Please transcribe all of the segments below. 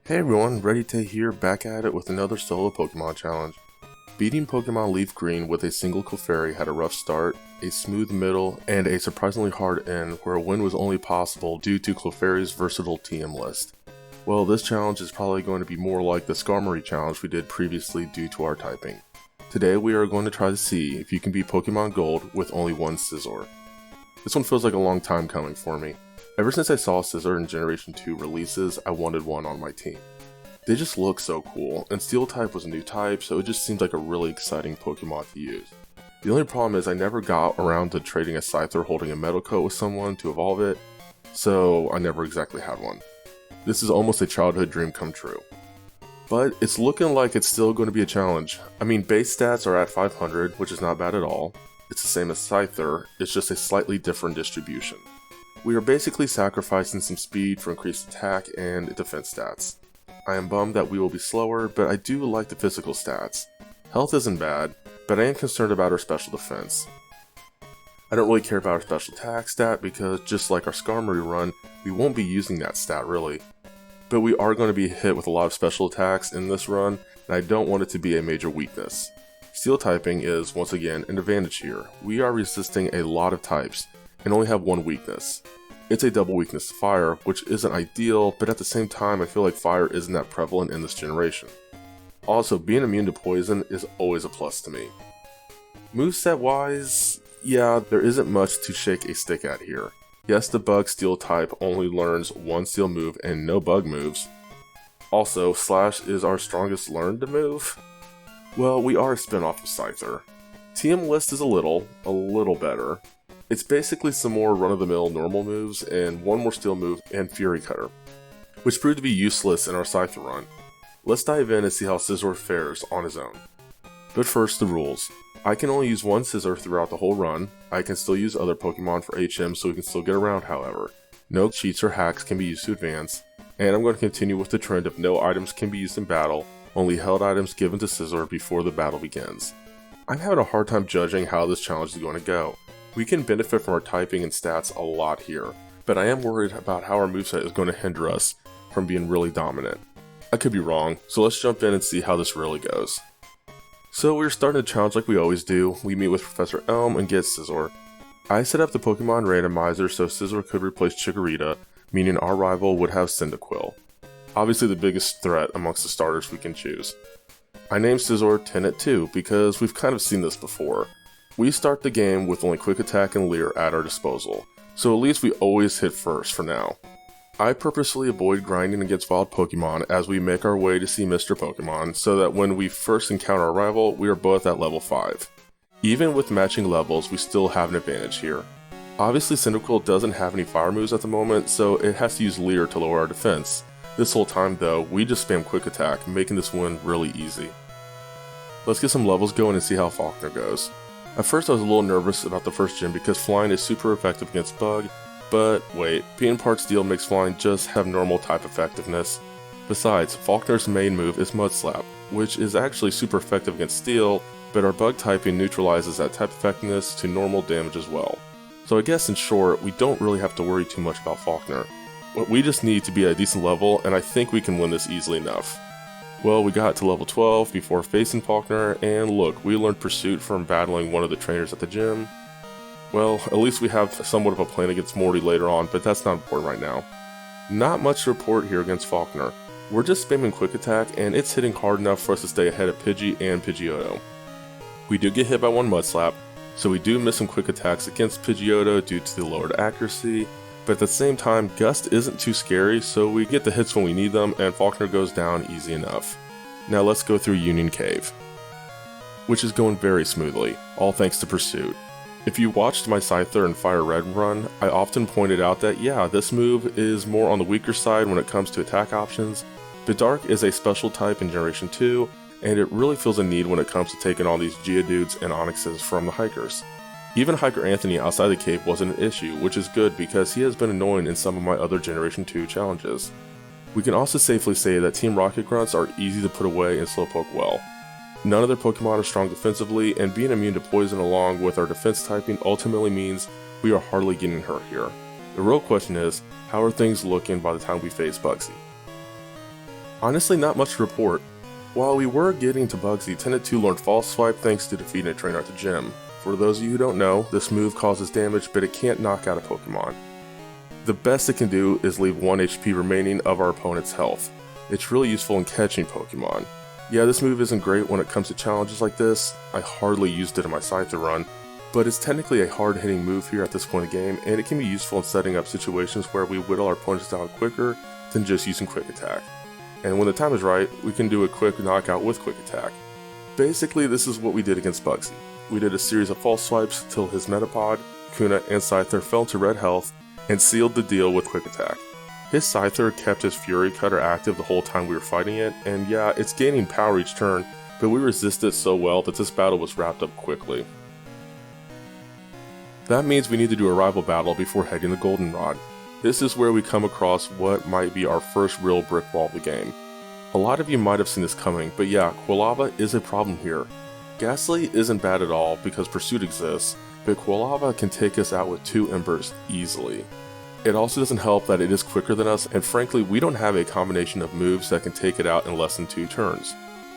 Hey everyone, REDyTay here, back at it with another solo Pokemon challenge. Beating Pokemon LeafGreen with a single Clefairy had a rough start, a smooth middle, and a surprisingly hard end where a win was only possible due to Clefairy's versatile TM list. Well, this challenge is probably going to be more like the Skarmory challenge we did previously due to our typing. Today we are going to try to see if you can beat Pokemon Gold with only one Scizor. This one feels like a long time coming for me. Ever since I saw Scizor in Generation 2 releases, I wanted one on my team. They just look so cool, and Steel type was a new type, so it just seemed like a really exciting Pokemon to use. The only problem is I never got around to trading a Scizor holding a Metal Coat with someone to evolve it, so I never exactly had one. This is almost a childhood dream come true. But it's looking like it's still going to be a challenge. I mean, base stats are at 500, which is not bad at all. It's the same as Scizor, it's just a slightly different distribution. We are basically sacrificing some speed for increased attack and defense stats. I am bummed that we will be slower, but I do like the physical stats. Health isn't bad, but I am concerned about our special defense. I don't really care about our special attack stat because just like our Skarmory run, we won't be using that stat really. But we are going to be hit with a lot of special attacks in this run, and I don't want it to be a major weakness. Steel typing is, once again, an advantage here. We are resisting a lot of types, and only have one weakness. It's a double weakness to fire, which isn't ideal, but at the same time I feel like fire isn't that prevalent in this generation. Also, being immune to poison is always a plus to me. Moveset wise, yeah, there isn't much to shake a stick at here. Yes, the bug steel type only learns one steel move and no bug moves. Also, Slash is our strongest learned move. Well, we are a spin-off of Scizor. TM list is a little better. It's basically some more run-of-the-mill normal moves and one more steel move and Fury Cutter, which proved to be useless in our Scizor run. Let's dive in and see how Scizor fares on his own. But first, the rules. I can only use one Scizor throughout the whole run. I can still use other Pokemon for HM so we can still get around, however. No cheats or hacks can be used to advance, and I'm going to continue with the trend of no items can be used in battle, only held items given to Scizor before the battle begins. I'm having a hard time judging how this challenge is going to go. We can benefit from our typing and stats a lot here, but I am worried about how our moveset is going to hinder us from being really dominant. I could be wrong, so let's jump in and see how this really goes. So we're starting the challenge like we always do. We meet with Professor Elm and get Scizor. I set up the Pokemon randomizer so Scizor could replace Chikorita, meaning our rival would have Cyndaquil. Obviously the biggest threat amongst the starters we can choose. I named Scizor 10 at 2 because we've kind of seen this before. We start the game with only Quick Attack and Leer at our disposal, so at least we always hit first for now. I purposefully avoid grinding against wild Pokemon as we make our way to see Mr. Pokemon so that when we first encounter our rival, we are both at level 5. Even with matching levels, we still have an advantage here. Obviously Cyndaquil doesn't have any fire moves at the moment, so it has to use Leer to lower our defense. This whole time though, we just spam Quick Attack, making this win really easy. Let's get some levels going and see how Faulkner goes. At first I was a little nervous about the first gym because flying is super effective against bug, but wait, being part steel makes flying just have normal type effectiveness. Besides, Faulkner's main move is Mud Slap, which is actually super effective against steel, but our bug typing neutralizes that type effectiveness to normal damage as well. So I guess in short, we don't really have to worry too much about Faulkner. We just need to be at a decent level, and I think we can win this easily enough. Well, we got to level 12 before facing Faulkner, and look, we learned Pursuit from battling one of the trainers at the gym. Well, at least we have somewhat of a plan against Morty later on, but that's not important right now. Not much to report here against Faulkner. We're just spamming Quick Attack, and it's hitting hard enough for us to stay ahead of Pidgey and Pidgeotto. We do get hit by one Mud Slap, so we do miss some Quick Attacks against Pidgeotto due to the lowered accuracy, but at the same time, Gust isn't too scary, so we get the hits when we need them, and Faulkner goes down easy enough. Now let's go through Union Cave, which is going very smoothly, all thanks to Pursuit. If you watched my Scizor and Fire Red run, I often pointed out that yeah, this move is more on the weaker side when it comes to attack options, but Dark is a special type in Generation 2, and it really feels a need when it comes to taking on these Geodudes and Onyxes from the Hikers. Even Hiker Anthony outside the cave wasn't an issue, which is good because he has been annoying in some of my other Generation 2 challenges. We can also safely say that Team Rocket Grunts are easy to put away and slowpoke well. None of their Pokemon are strong defensively, and being immune to poison along with our defense typing ultimately means we are hardly getting hurt here. The real question is, how are things looking by the time we face Bugsy? Honestly, not much to report. While we were getting to Bugsy, Tennet 2 learned False Swipe thanks to defeating a trainer at the gym. For those of you who don't know, this move causes damage, but it can't knock out a Pokemon. The best it can do is leave 1 HP remaining of our opponent's health. It's really useful in catching Pokemon. Yeah, this move isn't great when it comes to challenges like this. I hardly used it in my Scizor run, but it's technically a hard hitting move here at this point in the game, and it can be useful in setting up situations where we whittle our opponents down quicker than just using Quick Attack. And when the time is right, we can do a quick knockout with Quick Attack. Basically, this is what we did against Bugsy. We did a series of false swipes till his Metapod, Kuna, and Scizor fell to red health, and sealed the deal with Quick Attack. His Scizor kept his Fury Cutter active the whole time we were fighting it, and yeah, it's gaining power each turn, but we resisted so well that this battle was wrapped up quickly. That means we need to do a rival battle before heading the Goldenrod. This is where we come across what might be our first real brick wall of the game. A lot of you might have seen this coming, but yeah, Quilava is a problem here. Ghastly isn't bad at all because Pursuit exists, but Quilava can take us out with 2 Embers easily. It also doesn't help that it is quicker than us, and frankly we don't have a combination of moves that can take it out in less than 2 turns.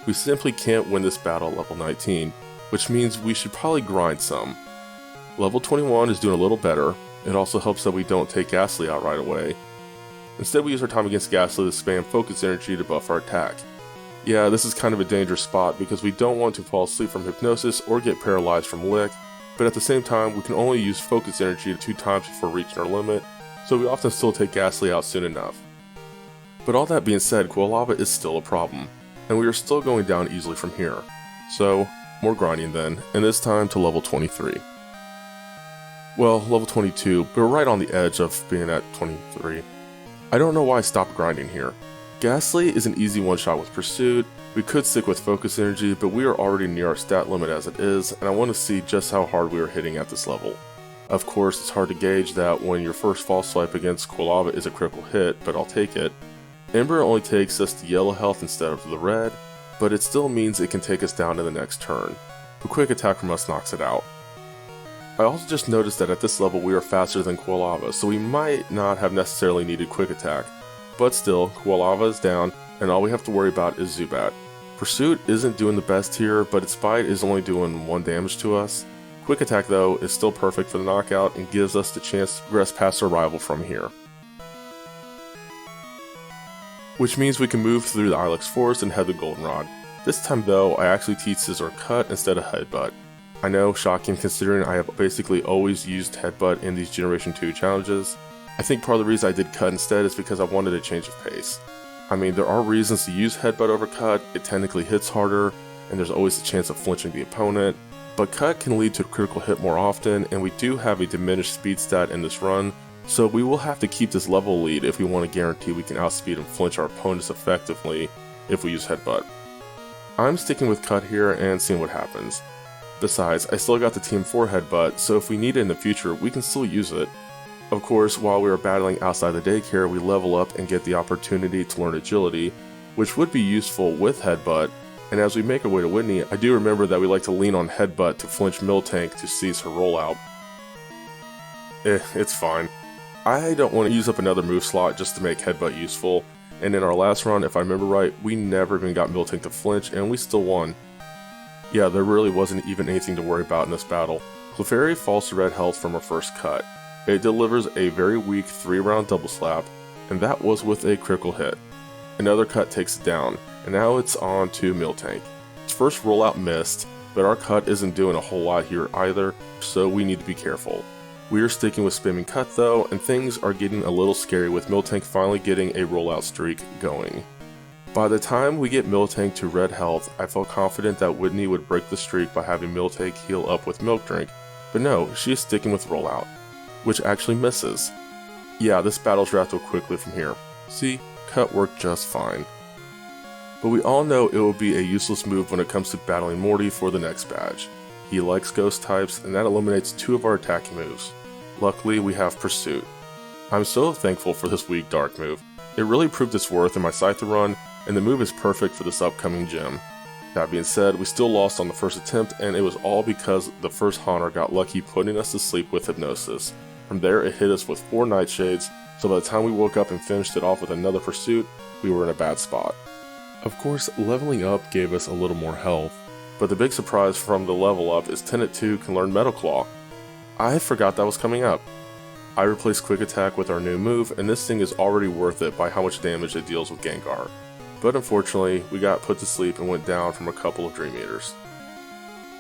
We simply can't win this battle at level 19, which means we should probably grind some. Level 21 is doing a little better. It also helps that we don't take Ghastly out right away. Instead we use our time against Ghastly to spam Focus Energy to buff our attack. Yeah, this is kind of a dangerous spot because we don't want to fall asleep from Hypnosis or get paralyzed from Lick, but at the same time we can only use Focus Energy 2 times before reaching our limit, so we often still take Ghastly out soon enough. But all that being said, Quilava is still a problem, and we are still going down easily from here. So, more grinding then, and this time to level 23. Well, level 22, but we're right on the edge of being at 23. I don't know why I stopped grinding here. Ghastly is an easy one-shot with Pursuit. We could stick with Focus Energy, but we are already near our stat limit as it is, and I want to see just how hard we are hitting at this level. Of course, it's hard to gauge that when your first false swipe against Quilava is a critical hit, but I'll take it. Ember only takes us to yellow health instead of the red, but it still means it can take us down in the next turn. A quick attack from us knocks it out. I also just noticed that at this level we are faster than Quilava, so we might not have necessarily needed Quick Attack. But still, Quilava is down, and all we have to worry about is Zubat. Pursuit isn't doing the best here, but its bite is only doing 1 damage to us. Quick Attack though is still perfect for the knockout and gives us the chance to progress past our rival from here. Which means we can move through the Ilex Forest and head to Goldenrod. This time though, I actually teach Scizor Cut instead of Headbutt. I know, shocking considering I have basically always used Headbutt in these Generation 2 challenges. I think part of the reason I did Cut instead is because I wanted a change of pace. I mean, there are reasons to use Headbutt over Cut, it technically hits harder, and there's always a chance of flinching the opponent, but Cut can lead to a critical hit more often, and we do have a diminished speed stat in this run, so we will have to keep this level lead if we want to guarantee we can outspeed and flinch our opponents effectively if we use Headbutt. I'm sticking with Cut here and seeing what happens. Besides, I still got the Team 4 Headbutt, so if we need it in the future, we can still use it. Of course, while we are battling outside the daycare, we level up and get the opportunity to learn Agility, which would be useful with Headbutt, and as we make our way to Whitney, I do remember that we like to lean on Headbutt to flinch Miltank to seize her rollout. It's fine. I don't want to use up another move slot just to make Headbutt useful, and in our last run, if I remember right, we never even got Miltank to flinch, and we still won. Yeah, there really wasn't even anything to worry about in this battle. Clefairy falls to red health from her first cut. It delivers a very weak 3-round double slap, and that was with a critical hit. Another cut takes it down, and now it's on to Miltank. Its first rollout missed, but our cut isn't doing a whole lot here either, so we need to be careful. We are sticking with spamming Cut though, and things are getting a little scary with Miltank finally getting a rollout streak going. By the time we get Miltank to red health, I felt confident that Whitney would break the streak by having Miltank heal up with Milk Drink, but no, she is sticking with rollout, which actually misses. Yeah, this battle's wrapped up quickly from here. See, Cut worked just fine. But we all know it will be a useless move when it comes to battling Morty for the next badge. He likes ghost types, and that eliminates 2 of our attacking moves. Luckily, we have Pursuit. I'm so thankful for this weak Dark move. It really proved its worth in my Scizor run, and the move is perfect for this upcoming gym. That being said, we still lost on the first attempt, and it was all because the first Haunter got lucky putting us to sleep with Hypnosis. From there it hit us with 4 Nightshades, so by the time we woke up and finished it off with another Pursuit, we were in a bad spot. Of course, leveling up gave us a little more health, but the big surprise from the level up is Tenet 2 can learn Metal Claw. I forgot that was coming up. I replaced Quick Attack with our new move, and this thing is already worth it by how much damage it deals with Gengar. But unfortunately, we got put to sleep and went down from a couple of Dream Eaters.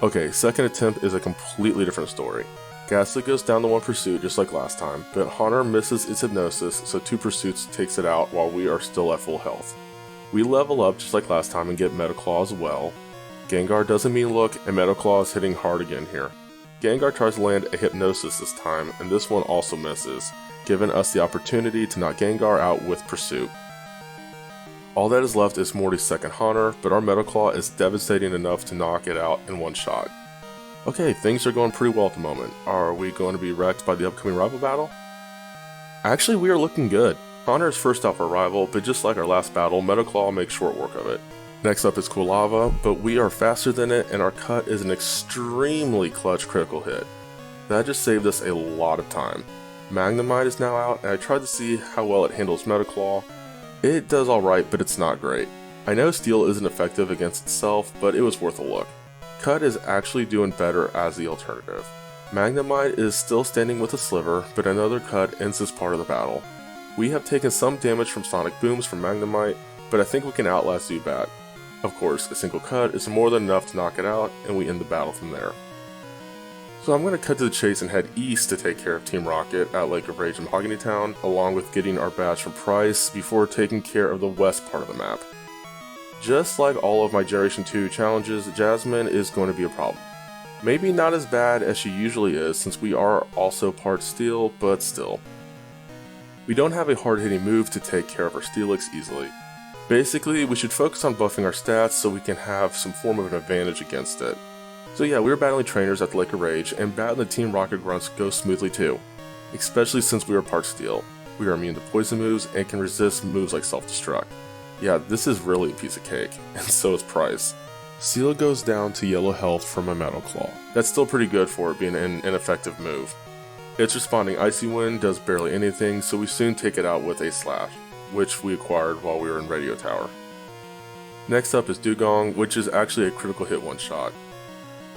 Okay, second attempt is a completely different story. Ghastly goes down to one pursuit just like last time, but Haunter misses its hypnosis, so 2 pursuits takes it out while we are still at full health. We level up just like last time and get Metal Claw as well. Gengar does a mean look, and Metal Claw is hitting hard again here. Gengar tries to land a hypnosis this time, and this one also misses, giving us the opportunity to knock Gengar out with Pursuit. All that is left is Morty's second Haunter, but our Metal Claw is devastating enough to knock it out in one shot. Okay, things are going pretty well at the moment. Are we going to be wrecked by the upcoming rival battle? Actually, we are looking good. Haunter is first out for rival, but just like our last battle, Metal Claw makes short work of it. Next up is Quilava, but we are faster than it, and our cut is an extremely clutch critical hit. That just saved us a lot of time. Magnemite is now out, and I tried to see how well it handles Metal Claw. It does alright, but it's not great. I know Steel isn't effective against itself, but it was worth a look. Cut is actually doing better as the alternative. Magnemite is still standing with a sliver, but another cut ends this part of the battle. We have taken some damage from Sonic Booms from Magnemite, but I think we can outlast Zubat. Of course, a single cut is more than enough to knock it out, and we end the battle from there. So I'm going to cut to the chase and head east to take care of Team Rocket at Lake of Rage in Mahogany Town, along with getting our badge from Price before taking care of the west part of the map. Just like all of my Generation 2 challenges, Jasmine is going to be a problem. Maybe not as bad as she usually is since we are also part Steel, but still. We don't have a hard-hitting move to take care of our Steelix easily. Basically, we should focus on buffing our stats so we can have some form of an advantage against it. So yeah, we were battling trainers at the Lake of Rage, and battling the Team Rocket grunts goes smoothly too. Especially since we are part Steel. We are immune to poison moves and can resist moves like Self-Destruct. Yeah, this is really a piece of cake, and so is Price. Seal goes down to yellow health from a Metal Claw. That's still pretty good for it being an ineffective move. Its responding Icy Wind does barely anything, so we soon take it out with a Slash, which we acquired while we were in Radio Tower. Next up is Dugong, which is actually a critical hit one-shot.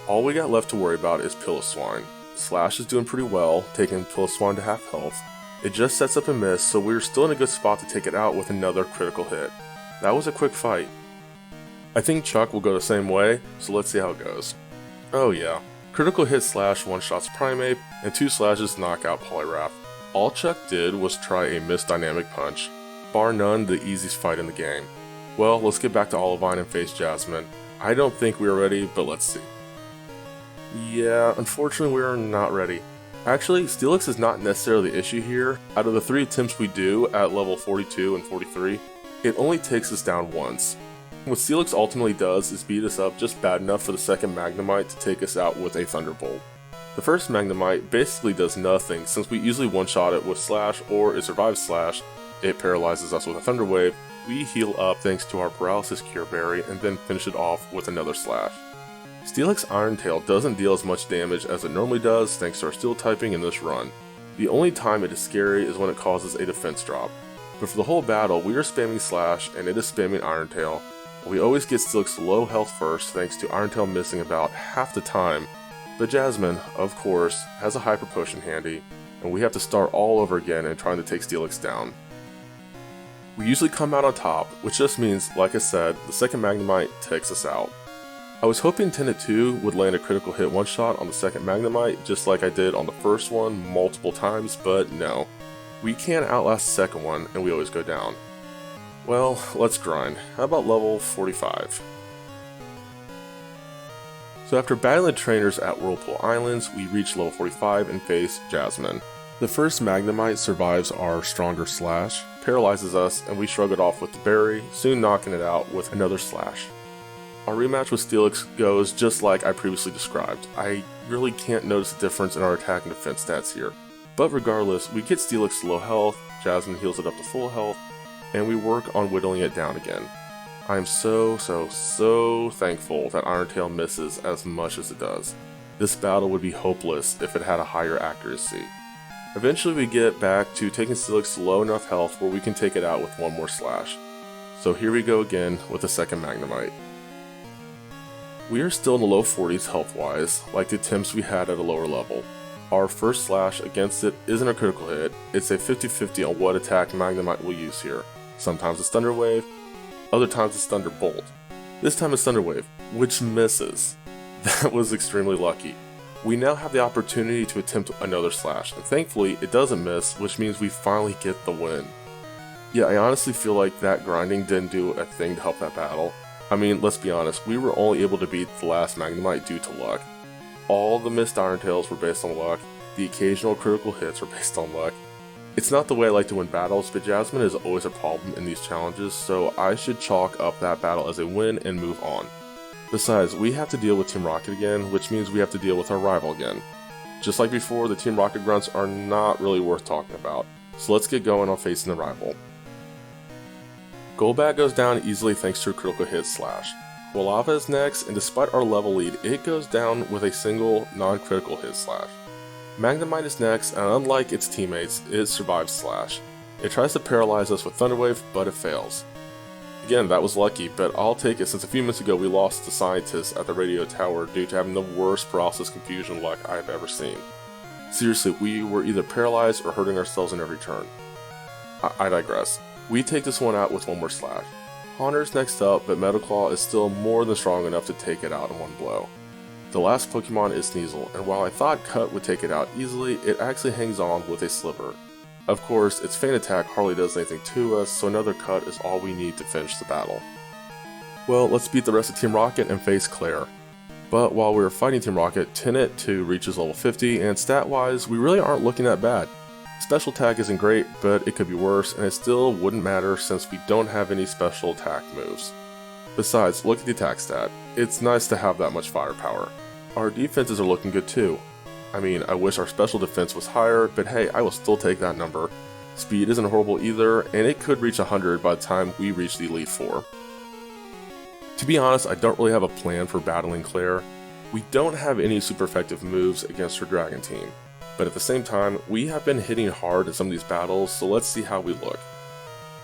All we got left to worry about is Piloswine. Slash is doing pretty well, taking Piloswine to half health. It just sets up a miss, so we're still in a good spot to take it out with another critical hit. That was a quick fight. I think Chuck will go the same way, so let's see how it goes. Oh yeah, critical hit Slash one-shots Primeape, and 2 slashes knock out Poliwrath. All Chuck did was try a missed Dynamic Punch. Bar none, the easiest fight in the game. Well, let's get back to Olivine and face Jasmine. I don't think we are ready, but let's see. Yeah, unfortunately we are not ready. Actually, Steelix is not necessarily the issue here. Out of the 3 attempts we do at level 42 and 43, it only takes us down once. What Steelix ultimately does is beat us up just bad enough for the second Magnemite to take us out with a Thunderbolt. The first Magnemite basically does nothing since we easily one-shot it with Slash, or it survives Slash, it paralyzes us with a Thunder Wave, we heal up thanks to our Paralysis Cure Berry, and then finish it off with another Slash. Steelix Iron Tail doesn't deal as much damage as it normally does thanks to our Steel typing in this run. The only time it is scary is when it causes a defense drop. But for the whole battle, we are spamming Slash and it is spamming Iron Tail. We always get Steelix low health first thanks to Iron Tail missing about half the time. But Jasmine, of course, has a Hyper Potion handy, and we have to start all over again and trying to take Steelix down. We usually come out on top, which just means, like I said, the second Magnemite takes us out. I was hoping Tenet 2 would land a critical hit one-shot on the second Magnemite, just like I did on the first one multiple times, but no. We can't outlast the second one, and we always go down. Well, let's grind. How about level 45? So after battling the trainers at Whirlpool Islands, we reach level 45 and face Jasmine. The first Magnemite survives our stronger Slash, paralyzes us, and we shrug it off with the berry, soon knocking it out with another Slash. Our rematch with Steelix goes just like I previously described. I really can't notice a difference in our attack and defense stats here. But regardless, we get Steelix to low health, Jasmine heals it up to full health, and we work on whittling it down again. I am so thankful that Iron Tail misses as much as it does. This battle would be hopeless if it had a higher accuracy. Eventually we get back to taking Steelix to low enough health where we can take it out with one more Slash. So here we go again with the second Magnemite. We are still in the low 40s health-wise, like the attempts we had at a lower level. Our first slash against it isn't a critical hit, it's a 50-50 on what attack Magnemite will use here. Sometimes it's Thunder Wave, other times it's Thunderbolt. This time it's Thunder Wave, which misses. That was extremely lucky. We now have the opportunity to attempt another slash, and thankfully it doesn't miss, which means we finally get the win. Yeah, I honestly feel like that grinding didn't do a thing to help that battle. I mean, let's be honest, we were only able to beat the last Magnemite due to luck. All the missed Iron Tails were based on luck, the occasional critical hits were based on luck. It's not the way I like to win battles, but Jasmine is always a problem in these challenges, so I should chalk up that battle as a win and move on. Besides, we have to deal with Team Rocket again, which means we have to deal with our rival again. Just like before, the Team Rocket grunts are not really worth talking about, so let's get going on facing the rival. Golbat goes down easily thanks to a critical hit slash. Quilava is next, and despite our level lead, it goes down with a single non-critical hit slash. Magnemite is next, and unlike its teammates, it survives slash. It tries to paralyze us with Thunder Wave, but it fails. Again, that was lucky, but I'll take it since a few minutes ago we lost the scientists at the radio tower due to having the worst paralysis confusion luck I've ever seen. Seriously, we were either paralyzed or hurting ourselves in every turn. I digress. We take this one out with one more slash. Haunter's next up, but Metal Claw is still more than strong enough to take it out in one blow. The last Pokemon is Scizor, and while I thought Cut would take it out easily, it actually hangs on with a Sliver. Of course, its Feint Attack hardly does anything to us, so another Cut is all we need to finish the battle. Well, let's beat the rest of Team Rocket and face Claire. But while we were fighting Team Rocket, Tinnet 2 reaches level 50, and stat-wise, we really aren't looking that bad. Special attack isn't great, but it could be worse, and it still wouldn't matter since we don't have any special attack moves. Besides, look at the attack stat. It's nice to have that much firepower. Our defenses are looking good too. I mean, I wish our special defense was higher, but hey, I will still take that number. Speed isn't horrible either, and it could reach 100 by the time we reach the Elite Four. To be honest, I don't really have a plan for battling Claire. We don't have any super effective moves against her Dragon team. But at the same time, we have been hitting hard in some of these battles, so let's see how we look.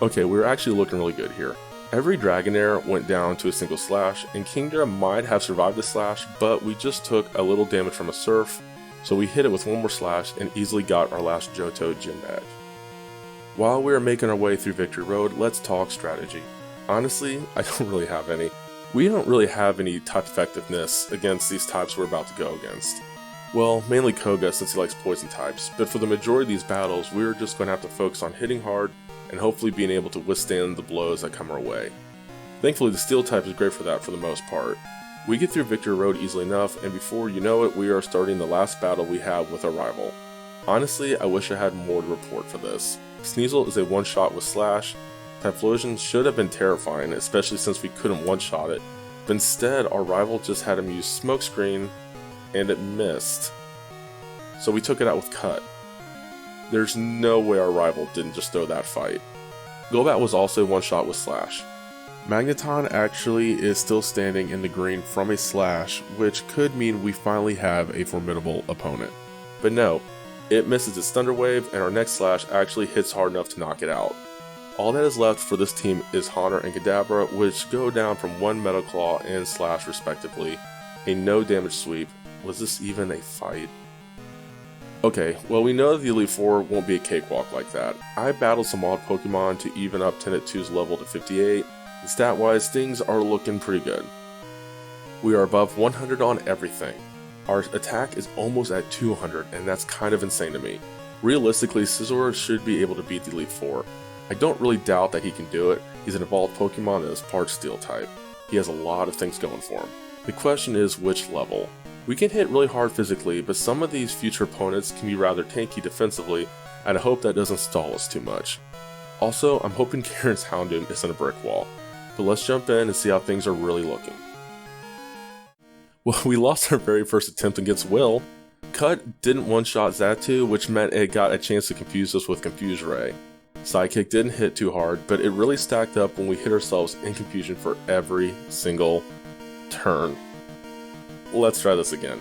Okay, we're actually looking really good here. Every Dragonair went down to a single slash, and Kingdra might have survived the slash, but we just took a little damage from a Surf, so we hit it with one more slash and easily got our last Johto gym badge. While we are making our way through Victory Road, let's talk strategy. Honestly, I don't really have any. We don't really have any type effectiveness against these types we're about to go against. Well, mainly Koga since he likes poison types, but for the majority of these battles, we're just going to have to focus on hitting hard and hopefully being able to withstand the blows that come our way. Thankfully, the Steel type is great for that for the most part. We get through Victory Road easily enough, and before you know it, we are starting the last battle we have with our rival. Honestly, I wish I had more to report for this. Sneasel is a one-shot with Slash. Typhlosion should have been terrifying, especially since we couldn't one-shot it, but instead our rival just had him use Smokescreen, and it missed. So we took it out with Cut. There's no way our rival didn't just throw that fight. Golbat was also one shot with Slash. Magneton actually is still standing in the green from a slash, which could mean we finally have a formidable opponent. But no, it misses its Thunder Wave, and our next slash actually hits hard enough to knock it out. All that is left for this team is Haunter and Kadabra, which go down from one Metal Claw and Slash respectively. A no damage sweep. Was this even a fight? Okay, well we know the Elite Four won't be a cakewalk like that. I battled some odd Pokemon to even up Tinnet 2's level to 58, and stat-wise things are looking pretty good. We are above 100 on everything. Our attack is almost at 200, and that's kind of insane to me. Realistically, Scizor should be able to beat the Elite Four. I don't really doubt that he can do it. He's an evolved Pokemon and is part Steel type. He has a lot of things going for him. The question is which level. We can hit really hard physically, but some of these future opponents can be rather tanky defensively, and I hope that doesn't stall us too much. Also, I'm hoping Karen's Houndoom isn't a brick wall. But let's jump in and see how things are really looking. Well, we lost our very first attempt against Will. Cut didn't one-shot Xatu, which meant it got a chance to confuse us with Confuse Ray. Sidekick didn't hit too hard, but it really stacked up when we hit ourselves in confusion for every single turn. Let's try this again.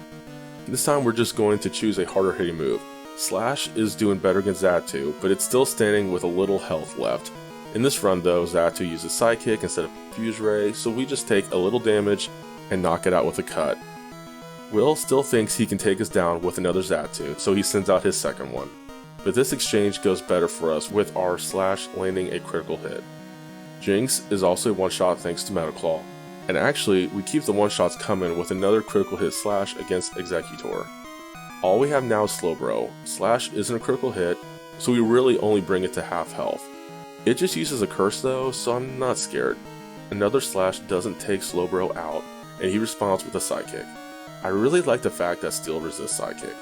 This time we're just going to choose a harder hitting move. Slash is doing better against Xatu, but it's still standing with a little health left. In this run though, Xatu uses Psychic instead of Fuse Ray, so we just take a little damage and knock it out with a cut. Will still thinks he can take us down with another Xatu, so he sends out his second one. But this exchange goes better for us with our Slash landing a critical hit. Jinx is also a one-shot thanks to Metal Claw, and actually we keep the one-shots coming with another critical hit Slash against Exeggutor. All we have now is Slowbro. Slash isn't a critical hit, so we really only bring it to half health. It just uses a curse though, so I'm not scared. Another Slash doesn't take Slowbro out, and he responds with a Psychic. I really like the fact that Steel resists Psychic.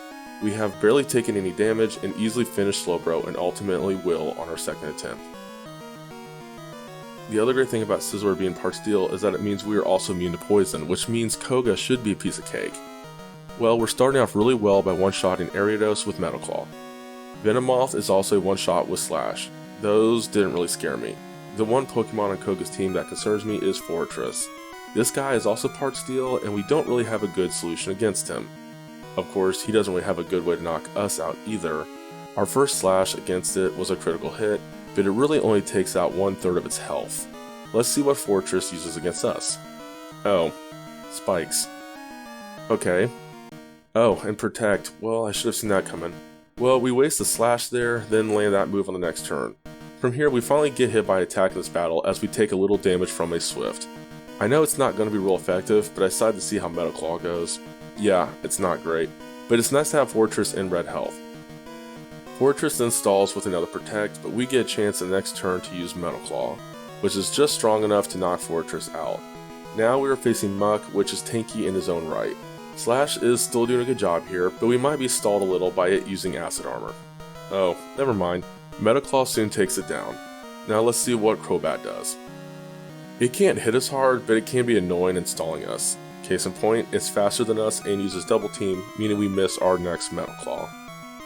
We have barely taken any damage and easily finished Slowbro and ultimately will on our second attempt. The other great thing about Scizor being part Steel is that it means we are also immune to poison, which means Koga should be a piece of cake. Well, we're starting off really well by one-shotting Ariados with Metal Claw. Venomoth is also a one-shot with Slash. Those didn't really scare me. The one Pokemon on Koga's team that concerns me is Fortress. This guy is also part Steel and we don't really have a good solution against him. Of course, he doesn't really have a good way to knock us out either. Our first Slash against it was a critical hit, but it really only takes out 1/3 of its health. Let's see what Fortress uses against us. Oh, Spikes. Okay. Oh, and Protect. Well, I should have seen that coming. Well, we waste the Slash there, then land that move on the next turn. From here, we finally get hit by attack in this battle as we take a little damage from a Swift. I know it's not going to be real effective, but I decided to see how Metal Claw goes. Yeah, it's not great, but it's nice to have Fortress in red health. Fortress then stalls with another Protect, but we get a chance the next turn to use Metal Claw, which is just strong enough to knock Fortress out. Now we are facing Muck, which is tanky in his own right. Slash is still doing a good job here, but we might be stalled a little by it using Acid Armor. Oh, never mind. Metal Claw soon takes it down. Now let's see what Crobat does. It can't hit us hard, but it can be annoying and stalling us. Case in point, it's faster than us and uses Double Team, meaning we miss our next Metal Claw.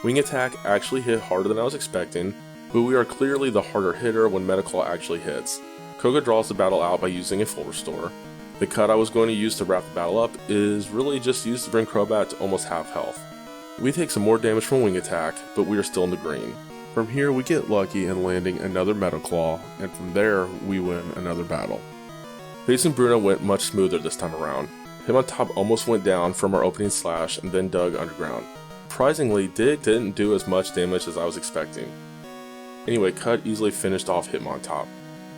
Wing Attack actually hit harder than I was expecting, but we are clearly the harder hitter when Metal Claw actually hits. Koga draws the battle out by using a full restore. The cut I was going to use to wrap the battle up is really just used to bring Crobat to almost half health. We take some more damage from Wing Attack, but we are still in the green. From here we get lucky in landing another Metal Claw, and from there we win another battle. Facing Bruno went much smoother this time around. Hitmontop almost went down from our opening Slash and then dug underground. Surprisingly, Dig didn't do as much damage as I was expecting. Anyway, Cut easily finished off Hitmontop.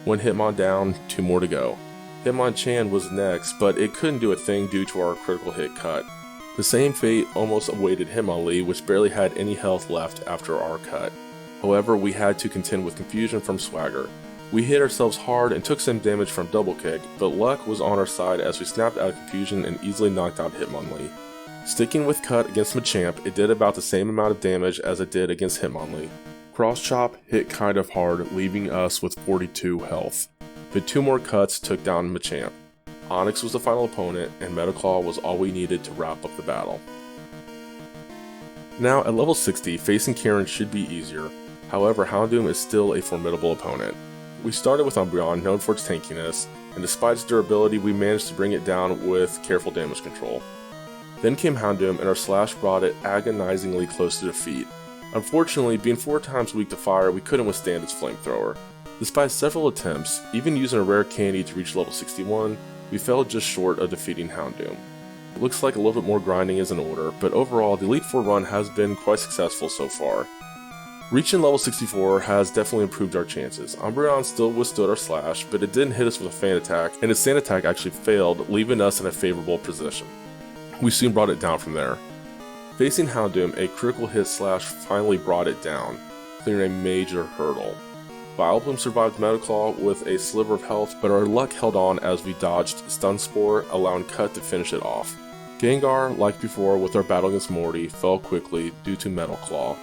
One Hitmon down, 2 more to go. Hitmonchan was next, but it couldn't do a thing due to our critical hit Cut. The same fate almost awaited Hitmonlee, which barely had any health left after our Cut. However, we had to contend with confusion from Swagger. We hit ourselves hard and took some damage from Double Kick, but luck was on our side as we snapped out of confusion and easily knocked out Hitmonlee. Sticking with Cut against Machamp, it did about the same amount of damage as it did against Hitmonlee. Cross Chop hit kind of hard, leaving us with 42 health. But 2 more cuts took down Machamp. Onix was the final opponent, and Metal Claw was all we needed to wrap up the battle. Now, at level 60, facing Karen should be easier. However, Houndoom is still a formidable opponent. We started with Umbreon, known for its tankiness, and despite its durability, we managed to bring it down with careful damage control. Then came Houndoom, and our Slash brought it agonizingly close to defeat. Unfortunately, being 4 times weak to fire, we couldn't withstand its flamethrower. Despite several attempts, even using a rare candy to reach level 61, we fell just short of defeating Houndoom. It looks like a little bit more grinding is in order, but overall the Elite Four run has been quite successful so far. Reaching level 64 has definitely improved our chances. Umbreon still withstood our Slash, but it didn't hit us with a Fan Attack, and its Sand Attack actually failed, leaving us in a favorable position. We soon brought it down from there. Facing Houndoom, a critical hit Slash finally brought it down, clearing a major hurdle. Vileplume survived Metal Claw with a sliver of health, but our luck held on as we dodged Stun Spore, allowing Cut to finish it off. Gengar, like before with our battle against Morty, fell quickly due to Metal Claw.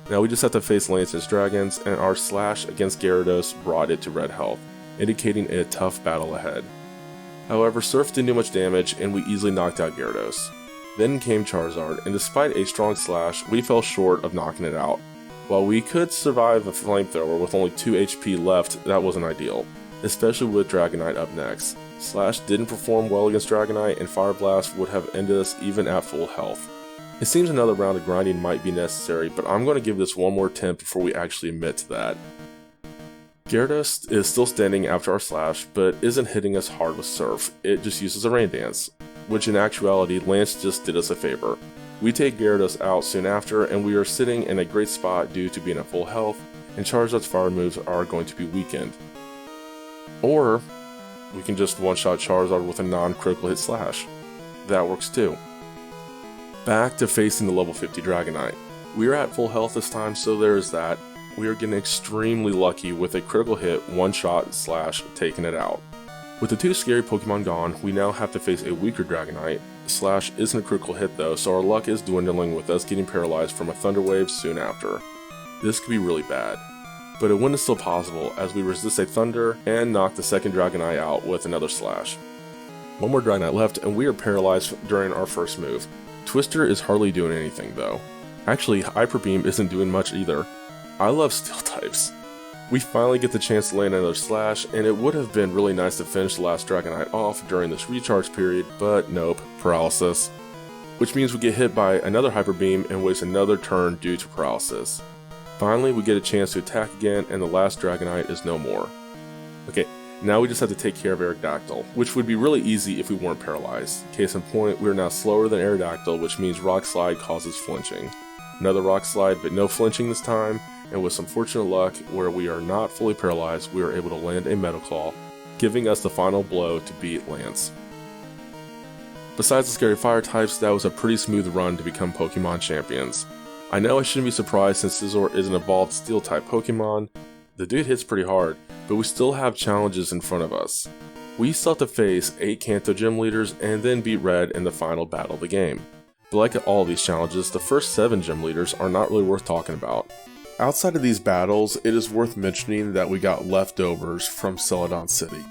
Now we just have to face Lance's Dragons, and our Slash against Gyarados brought it to red health, indicating a tough battle ahead. However, Surf didn't do much damage, and we easily knocked out Gyarados. Then came Charizard, and despite a strong Slash, we fell short of knocking it out. While we could survive a flamethrower with only 2 HP left, that wasn't ideal, especially with Dragonite up next. Slash didn't perform well against Dragonite, and Fire Blast would have ended us even at full health. It seems another round of grinding might be necessary, but I'm going to give this one more attempt before we actually admit to that. Gyarados is still standing after our slash, but isn't hitting us hard with Surf, it just uses a Rain Dance, which in actuality Lance just did us a favor. We take Gyarados out soon after, and we are sitting in a great spot due to being at full health, and Charizard's fire moves are going to be weakened. Or, we can just one-shot Charizard with a non-critical hit slash. That works too. Back to facing the level 50 Dragonite. We are at full health this time, so there is that. We are getting extremely lucky with a critical hit, one-shot slash taking it out. With the two scary Pokemon gone, we now have to face a weaker Dragonite. Slash isn't a critical hit though, so our luck is dwindling with us getting paralyzed from a Thunder Wave soon after. This could be really bad. But a win is still possible as we resist a Thunder and knock the second Dragonite out with another slash. One more Dragonite left and we are paralyzed during our first move. Twister is hardly doing anything though. Actually, Hyper Beam isn't doing much either. I love Steel types. We finally get the chance to land another slash, and it would have been really nice to finish the last Dragonite off during this recharge period, but nope, paralysis. Which means we get hit by another Hyper Beam and waste another turn due to paralysis. Finally, we get a chance to attack again, and the last Dragonite is no more. Okay, now we just have to take care of Aerodactyl, which would be really easy if we weren't paralyzed. Case in point, we are now slower than Aerodactyl, which means Rock Slide causes flinching. Another Rock Slide, but no flinching this time, and with some fortunate luck, where we are not fully paralyzed, we are able to land a Metal Claw, giving us the final blow to beat Lance. Besides the scary fire types, that was a pretty smooth run to become Pokemon champions. I know I shouldn't be surprised since Scizor is an evolved Steel type Pokemon. The dude hits pretty hard, but we still have challenges in front of us. We still have to face 8 Kanto Gym Leaders and then beat Red in the final battle of the game. But like all these challenges, the first 7 Gym Leaders are not really worth talking about. Outside of these battles, it is worth mentioning that we got leftovers from Celadon City.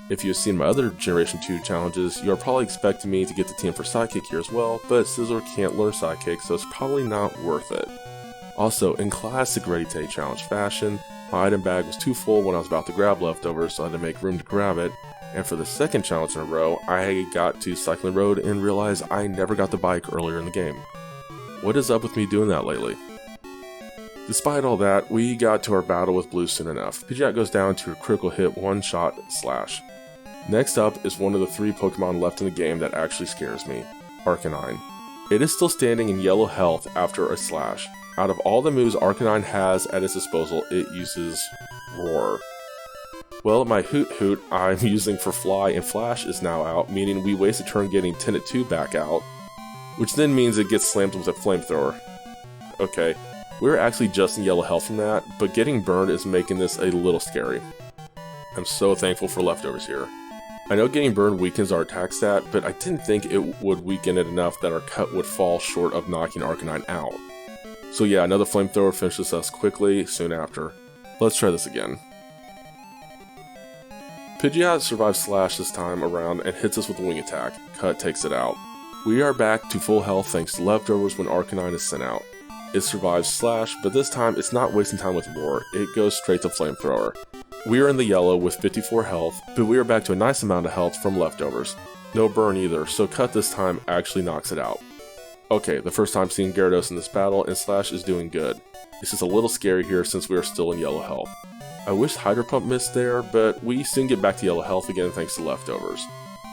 If you have seen my other Generation 2 challenges, you are probably expecting me to get the team for Sidekick here as well, but Scizor can't learn Sidekick, so it's probably not worth it. Also, in classic REDyTay challenge fashion, my item bag was too full when I was about to grab leftovers, so I had to make room to grab it, and for the second challenge in a row, I got to Cycling Road and realized I never got the bike earlier in the game. What is up with me doing that lately? Despite all that, we got to our battle with Blue soon enough. Pidgeot goes down to a critical hit one-shot slash. Next up is one of the 3 Pokemon left in the game that actually scares me, Arcanine. It is still standing in yellow health after a slash. Out of all the moves Arcanine has at its disposal, it uses Roar. Well, my Hoot Hoot I'm using for Fly and Flash is now out, meaning we waste a turn getting Tenet 2 back out, which then means it gets slammed with a Flamethrower. Okay. We're actually just in yellow health from that, but getting burned is making this a little scary. I'm so thankful for leftovers here. I know getting burned weakens our attack stat, but I didn't think it would weaken it enough that our cut would fall short of knocking Arcanine out. So yeah, another Flamethrower finishes us quickly soon after. Let's try this again. Pidgeot survives Slash this time around and hits us with a Wing Attack. Cut takes it out. We are back to full health thanks to leftovers when Arcanine is sent out. It survives Slash, but this time it's not wasting time with Roar, it goes straight to Flamethrower. We are in the yellow with 54 health, but we are back to a nice amount of health from leftovers. No burn either, so Cut this time actually knocks it out. Okay, the first time seeing Gyarados in this battle, and Slash is doing good. It's just a little scary here since we are still in yellow health. I wish Hydro Pump missed there, but we soon get back to yellow health again thanks to leftovers.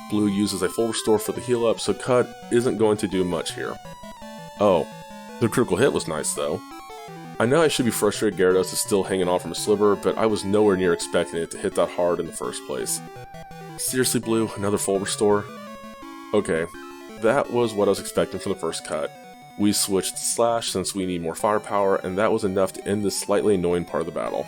Blue uses a full restore for the heal up, so Cut isn't going to do much here. Oh. The critical hit was nice though. I know I should be frustrated Gyarados is still hanging on from a sliver, but I was nowhere near expecting it to hit that hard in the first place. Seriously Blue, another full restore? Okay, that was what I was expecting from the first cut. We switched to Slash since we need more firepower, and that was enough to end this slightly annoying part of the battle.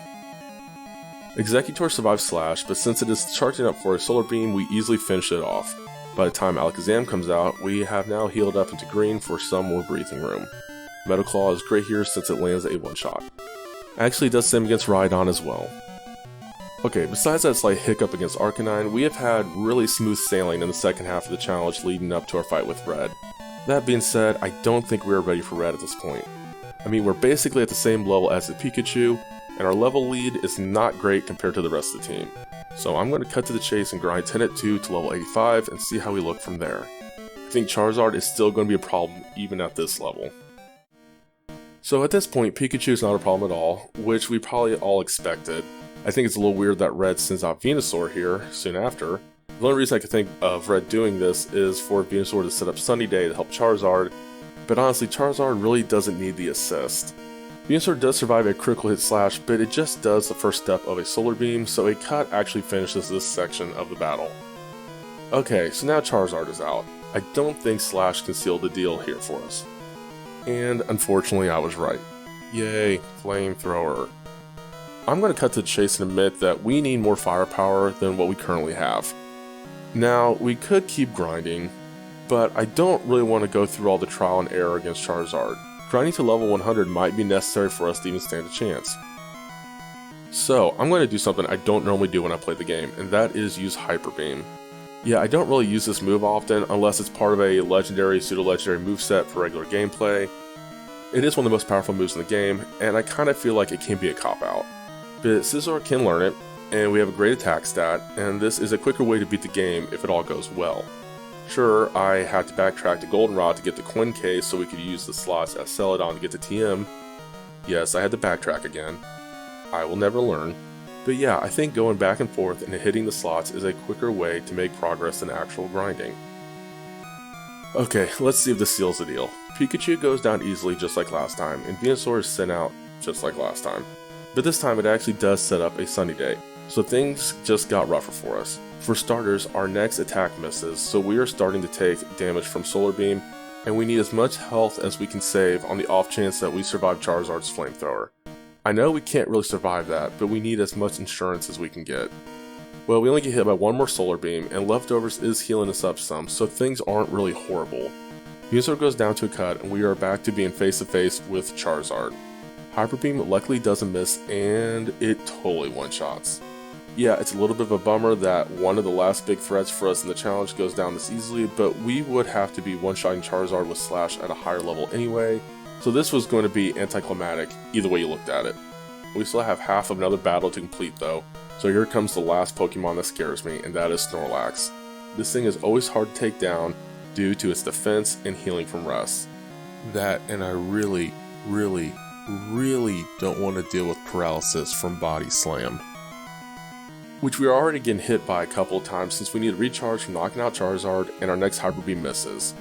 Executor survives Slash, but since it is charging up for a Solar Beam, we easily finish it off. By the time Alakazam comes out, we have now healed up into green for some more breathing room. Metal Claw is great here since it lands a one-shot. Actually does same against Rhydon as well. Okay, besides that slight hiccup against Arcanine, we have had really smooth sailing in the second half of the challenge leading up to our fight with Red. That being said, I don't think we are ready for Red at this point. I mean, we're basically at the same level as the Pikachu, and our level lead is not great compared to the rest of the team. So I'm going to cut to the chase and grind Tenet 2 to level 85 and see how we look from there. I think Charizard is still going to be a problem even at this level. So at this point, Pikachu is not a problem at all, which we probably all expected. I think it's a little weird that Red sends out Venusaur here soon after. The only reason I could think of Red doing this is for Venusaur to set up Sunny Day to help Charizard, but honestly Charizard really doesn't need the assist. Venusaur does survive a critical hit slash, but it just does the first step of a Solar Beam, so a cut actually finishes this section of the battle. Okay, so now Charizard is out. I don't think Slash can seal the deal here for us. And unfortunately I was right. Yay, Flamethrower. I'm going to cut to the chase and admit that we need more firepower than what we currently have. Now, we could keep grinding, but I don't really want to go through all the trial and error against Charizard. Grinding to level 100 might be necessary for us to even stand a chance. So, I'm going to do something I don't normally do when I play the game, and that is use Hyper Beam. Yeah, I don't really use this move often unless it's part of a legendary, pseudo-legendary moveset for regular gameplay. It is one of the most powerful moves in the game, and I kind of feel like it can be a cop-out. But Scizor can learn it, and we have a great attack stat, and this is a quicker way to beat the game if it all goes well. Sure, I had to backtrack to Goldenrod to get the Coin Case so we could use the slots at Celadon to get the TM. Yes, I had to backtrack again. I will never learn. But yeah, I think going back and forth and hitting the slots is a quicker way to make progress than actual grinding. Okay, let's see if this seals the deal. Pikachu goes down easily just like last time, and Venusaur is sent out just like last time. But this time it actually does set up a Sunny Day, so things just got rougher for us. For starters, our next attack misses, so we are starting to take damage from Solar Beam, and we need as much health as we can save on the off chance that we survive Charizard's Flamethrower. I know we can't really survive that, but we need as much insurance as we can get. Well, we only get hit by one more Solar Beam, and Leftovers is healing us up some, so things aren't really horrible. Venusaur goes down to a cut, and we are back to being face-to-face with Charizard. Hyper Beam luckily doesn't miss, and it totally one-shots. Yeah, it's a little bit of a bummer that one of the last big threats for us in the challenge goes down this easily, but we would have to be one-shotting Charizard with Slash at a higher level anyway, so this was going to be anticlimactic either way you looked at it. We still have half of another battle to complete though, so here comes the last Pokemon that scares me, and that is Snorlax. This thing is always hard to take down due to its defense and healing from rest. That, and I really don't want to deal with paralysis from Body Slam, which we are already getting hit by a couple of times since we need to recharge from knocking out Charizard and our next Hyper Beam misses.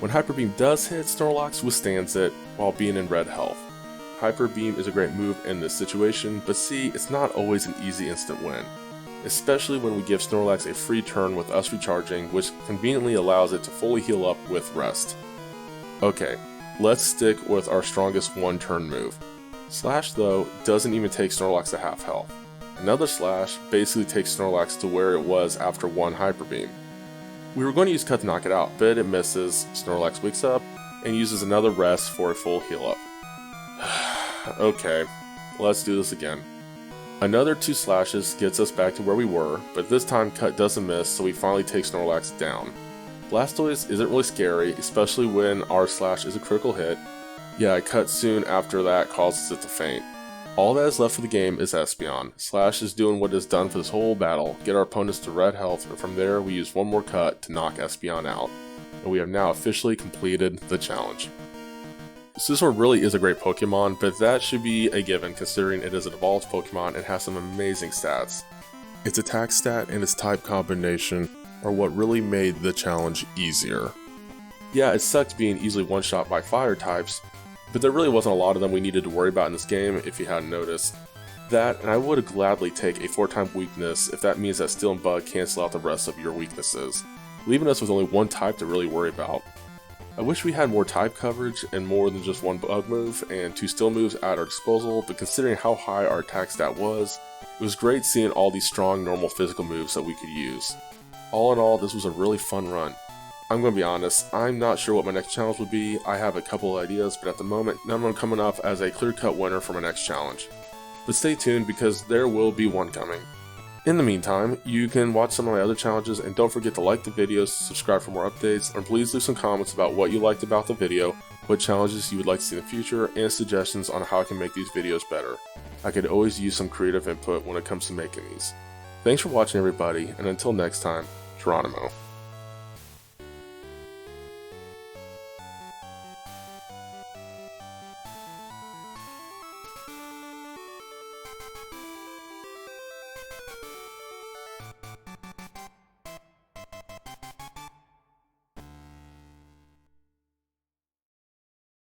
When Hyper Beam does hit, Snorlax withstands it while being in red health. Hyper Beam is a great move in this situation, but see, it's not always an easy instant win, especially when we give Snorlax a free turn with us recharging, which conveniently allows it to fully heal up with rest. Okay, let's stick with our strongest one-turn move. Slash, though, doesn't even take Snorlax to half health. Another Slash basically takes Snorlax to where it was after one Hyper Beam. We were going to use Cut to knock it out, but it misses. Snorlax wakes up and uses another rest for a full heal up. Okay, let's do this again. Another 2 slashes gets us back to where we were, but this time Cut doesn't miss, so we finally take Snorlax down. Blastoise isn't really scary, especially when our slash is a critical hit. Yeah, a Cut soon after that causes it to faint. All that is left for the game is Espeon. Slash is doing what it has done for this whole battle, get our opponents to red health, and from there we use one more Cut to knock Espeon out. And we have now officially completed the challenge. Scizor really is a great Pokemon, but that should be a given considering it is an evolved Pokemon and has some amazing stats. Its attack stat and its type combination are what really made the challenge easier. Yeah, it sucked being easily one-shot by fire types, but there really wasn't a lot of them we needed to worry about in this game if you hadn't noticed. That, and I would gladly take a 4-type weakness if that means that Steel and Bug cancel out the rest of your weaknesses, leaving us with only one type to really worry about. I wish we had more type coverage and more than just one bug move and 2 Steel moves at our disposal, but considering how high our attack stat was, it was great seeing all these strong normal physical moves that we could use. All in all, this was a really fun run. I'm going to be honest, I'm not sure what my next challenge would be. I have a couple of ideas, but at the moment, none of them are coming up as a clear-cut winner for my next challenge. But stay tuned because there will be one coming. In the meantime, you can watch some of my other challenges and don't forget to like the videos, subscribe for more updates, and please leave some comments about what you liked about the video, what challenges you would like to see in the future, and suggestions on how I can make these videos better. I could always use some creative input when it comes to making these. Thanks for watching everybody, and until next time, Geronimo.